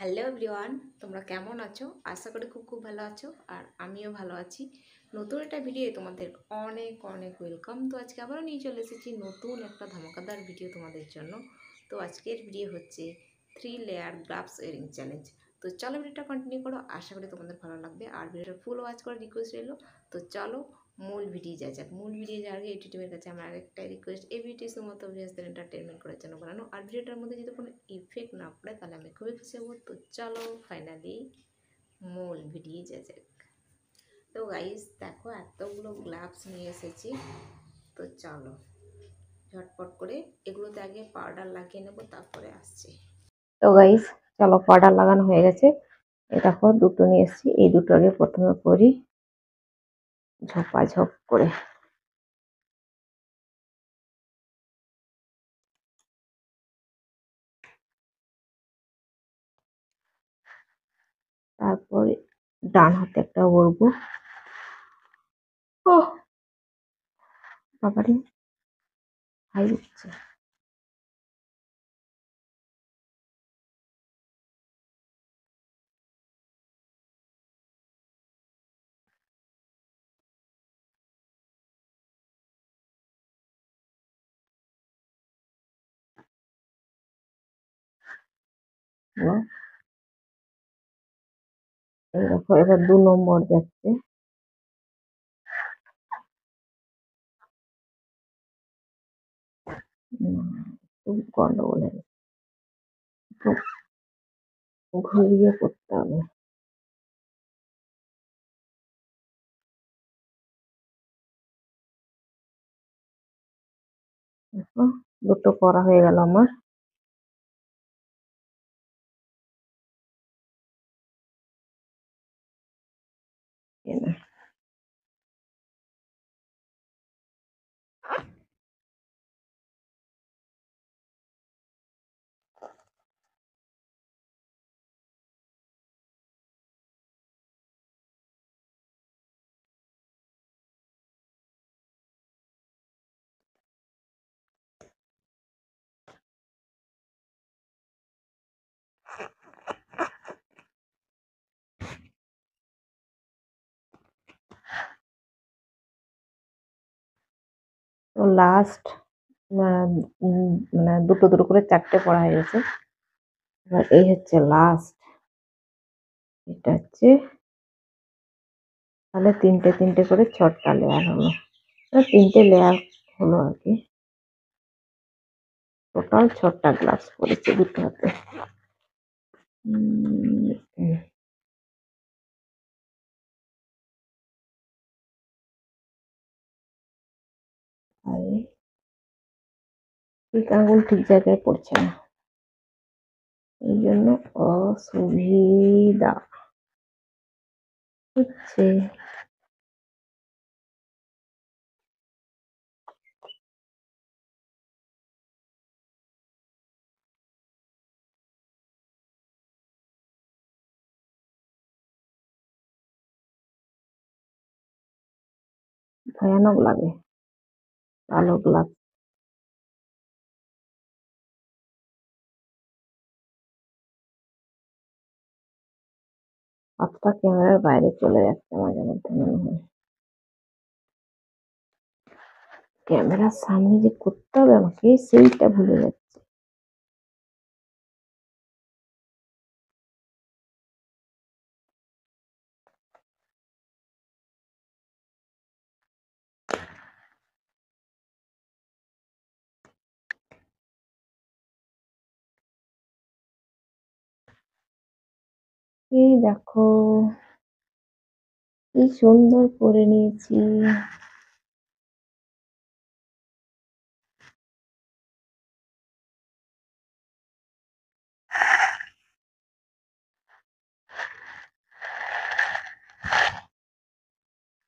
Hello everyone, তোমরা কেমন আছো? আশা করি খুব খুব ভালো আছো। আর আমিও ভালো আছি। নতুন একটা ভিডিও তোমাদের অনেক অনেক ওয়েলকাম। তো আজকে আবারও নিয়ে চলে এসেছি নতুন একটা ধামাকাদার ভিডিও তোমাদের জন্য। তো আজকের ভিডিও হচ্ছে 3 লেয়ার গ্লাভস ওয়ারিং চ্যালেঞ্জ। তো চলো ভিডিওটা কন্টিনিউ করো, আশা করি তোমাদের ভালো লাগবে। আর ভিডিওটা ফুল ওয়াচ করার রিকোয়েস্ট রইলো। তো চলো মূল ভিডিও যাক। মূল ভিডিও যাওয়ার আগে ইউটিউবের কাছে আমার আরেকটা রিকোয়েস্ট, এই ভিডিও শুধুমাত্র ভিউয়ার্সদের এন্টারটেনমেন্ট করার জন্য বানানো। আর ভিডিওটার মধ্যে যদি কোনো ইফেক্ট না পড়ে তাহলে আমি খুবই খুশি হবো। তো চলো ফাইনালি মূল ভিডিও যাক। তো গাইস দেখো, এতগুলো গ্লাভস নিয়ে এসেছি। তো চলো ঝটপট করে এগুলোতে আগে পাউডার লাগিয়ে নেবো, তারপরে আসছি। তো গাইস চলো, পাউডার লাগানো হয়ে গেছে। এই দেখো দুটো নিয়ে এসেছি, এই দুটো আগে প্রথমে করি ঝপাঝপ করে। তারপরে ডান হাতে একটা করবো। ও বাবারে, হাই উঠছে। এই দেখো এবার 2 নম্বর যাচ্ছে। খুব গন্ডগোল হয়ে গেছে, একটু ঘুরিয়ে করতে হবে। দেখো দুটো করা হয়ে গেল আমার। এই না, তো লাস্ট মানে দুটো দুটো করে 4টে পড়া হয়ে গেছে। এবার এই হচ্ছে লাস্ট, এটা হচ্ছে তাহলে 3টে 3টে করে 6টা লেয়ার হলো। 3টে লেয়ার হলো আর কি। টোটাল 6টা গ্লাস পড়েছে দুটো হাতে। উম, আরে ঠিক আঙুল ঠিক জায়গায় পড়ছে না, এই জন্য অসুবিধা হচ্ছে। ভয়ানক লাগে কালো গ্লাস। হাতটা ক্যামেরার বাইরে চলে যাচ্ছে মাঝে মধ্যে মনে হয়। ক্যামেরার সামনে যে করতে হবে আমাকে, সেইটা ভুলে যাচ্ছি। এই দেখো কি সুন্দর করে নিয়েছি।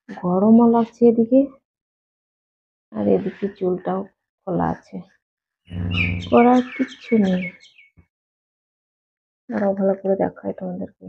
গরমও লাগছে এদিকে, আর এদিকে চুলটাও খোলা আছে, করার কিচ্ছু নেই। আরো ভালো করে দেখাই তোমাদেরকে।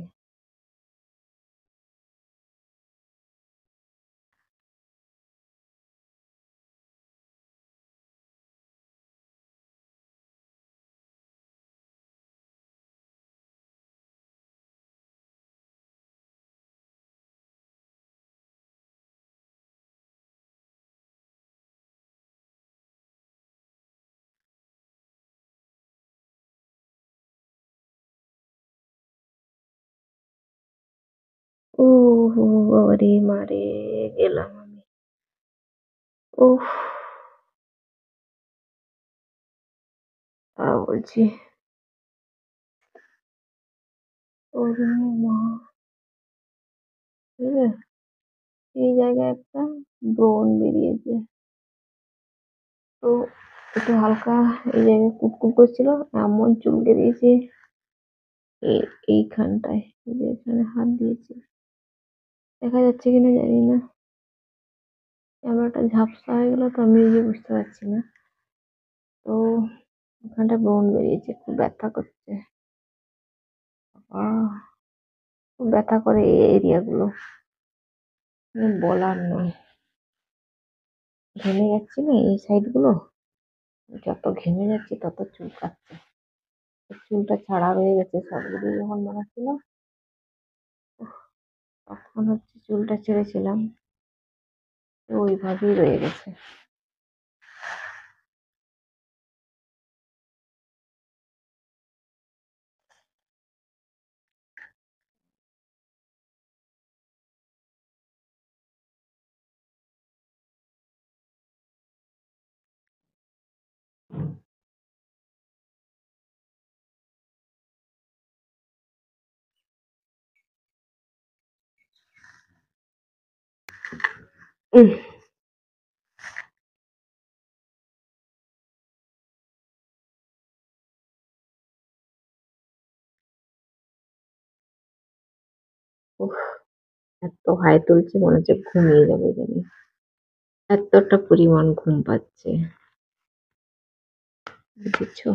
ও বাবারে মারে গেলাম আমি। উফ! তাও বলছি ওরে মা! বুঝলে? এই জায়গায় একটা ব্রণ বেরিয়েছে। তো একটু হালকা এই জায়গায় কুটকুট করছিল, এমন চুলকে দিয়েছে এ এইখানটায়, এই যে এখানে হাত দিয়েছি। দেখা যাচ্ছে কিনা জানি না। ক্যামেরাটা ঝাপসা হয়ে গেল তো আমি নিজে বুঝতে পারছি না। তো ওখানটায় ব্রণ বেরিয়েছে, খুব ব্যথা করছে। আহ! খুব ব্যথা করে এই এরিয়াগুলো। বলার নয়। ঘেমে যাচ্ছি না এই সাইডগুলো। যত ঘেমে যাচ্ছি তত চুলকাচ্ছে। চুলটা ছাড়া রয়ে গেছে সব ভিডিও যখন বানাচ্ছিল তখন হচ্ছে চুলটা ছেড়েছিলাম, তো ওইভাবেই রয়ে গেছে। উহ, উফ, এত হাই তুলছে মনে হচ্ছে ঘুমিয়ে যাবে জানি, এতটা পরিমাণ ঘুম পাচ্ছে, বুঝেছো?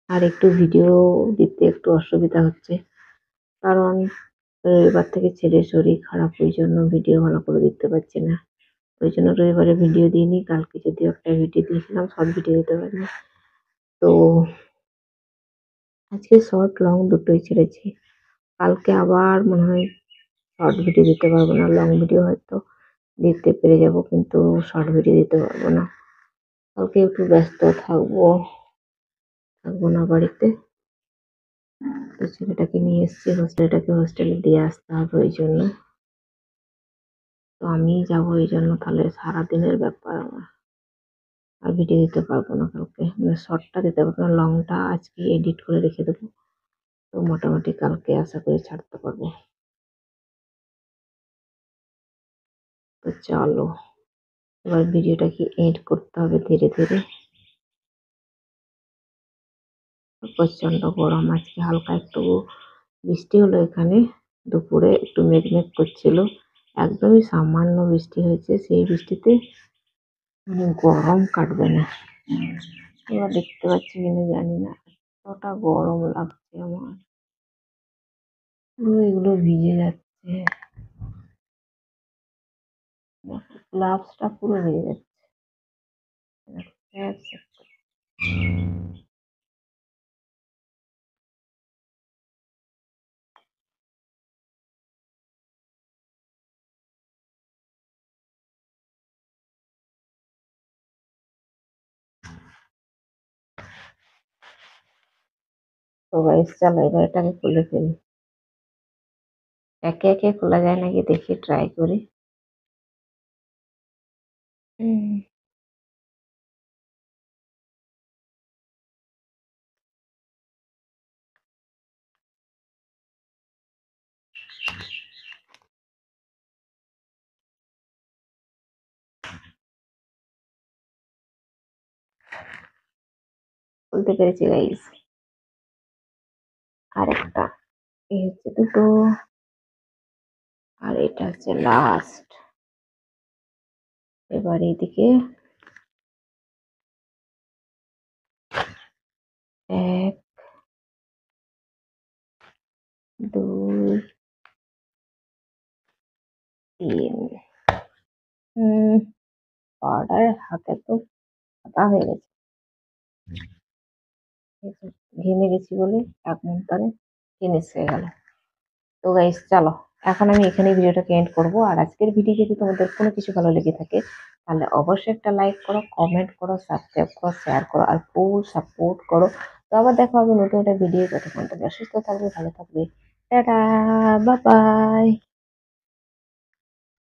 আর একটু ভিডিও দিতে একটু অসুবিধা হচ্ছে, কারণ রবিবার থেকে ছেলের শরীর খারাপ, ওই জন্য ভিডিও ভালো করে দিতে পারছি না। ওই জন্য রবিবারে ভিডিও দিইনি। কালকে যদিও একটা ভিডিও দিয়েছিলাম, শর্ট ভিডিও দিতে পারিনি। তো আজকে শর্ট লং দুটোই ছেড়েছি। কালকে আবার মনে হয় শর্ট ভিডিও দিতে পারবো না, লং ভিডিও হয়তো দিতে পেরে যাব, কিন্তু শর্ট ভিডিও দিতে পারবো না। কালকে একটু ব্যস্ত থাকবো, থাকবো না বাড়িতে। তো ছেলেটাকে নিয়ে এসেছি, হোস্টেলটাকে হোস্টেলে দিয়ে আসতে হবে ওই জন্য। তো আমিই যাবো এই জন্য, তাহলে সারাদিনের ব্যাপার আমার। আর ভিডিও দিতে পারবো না কালকে, মানে শর্টটা দিতে পারবো না, লংটা আজকে এডিট করে রেখে দেবো। তো মোটামুটি কালকে আশা করি ছাড়তে পারবো। তো চলো এবার ভিডিওটাকে এড করতে হবে ধীরে ধীরে। প্রচন্ড গরম, আজকে হালকা একটু বৃষ্টি হলো এখানে, দুপুরে একটু মেঘমেঘ করছিল, একদমই সামান্য বৃষ্টি হয়েছে, সেই বৃষ্টিতে মানে গরম কাটবে না। এবার দেখতে পাচ্ছি কিনা জানি না, এতটা গরম লাগছে আমার, পুরো এগুলো ভিজে যাচ্ছে, গ্লাভসটা পুরো ভিজে যাচ্ছে। তো গাইস চলো এবার এটাকে খুলে ফেলি, একে একে খোলা যায় নাকি দেখি, ট্রাই করি। হুম, খুলতে পেরেছি গাইস। আর একটা, এই হচ্ছে দুটো, আর এটা হচ্ছে লাস্ট। এবার এইদিকে 1 2 3। পাউডার হাতে তো কাটা হয়ে গেছে, ঘেমে গেছি বলে এক মুহূর্তে ফিনিশ হয়ে গেল। তো গাইস চলো এখন আমি এখানে ভিডিওটাকে এন্ড করবো। আর আজকের ভিডিও যদি তোমাদের কোনো কিছু ভালো লেগে থাকে তাহলে অবশ্যই একটা লাইক করো, কমেন্ট করো, সাবস্ক্রাইব করো, শেয়ার করো আর ফুল সাপোর্ট করো। তো আবার দেখা হবে নতুন একটা ভিডিও, ততক্ষণ তোমরা সুস্থ থাকবে, ভালো থাকবে। Tata, bye bye.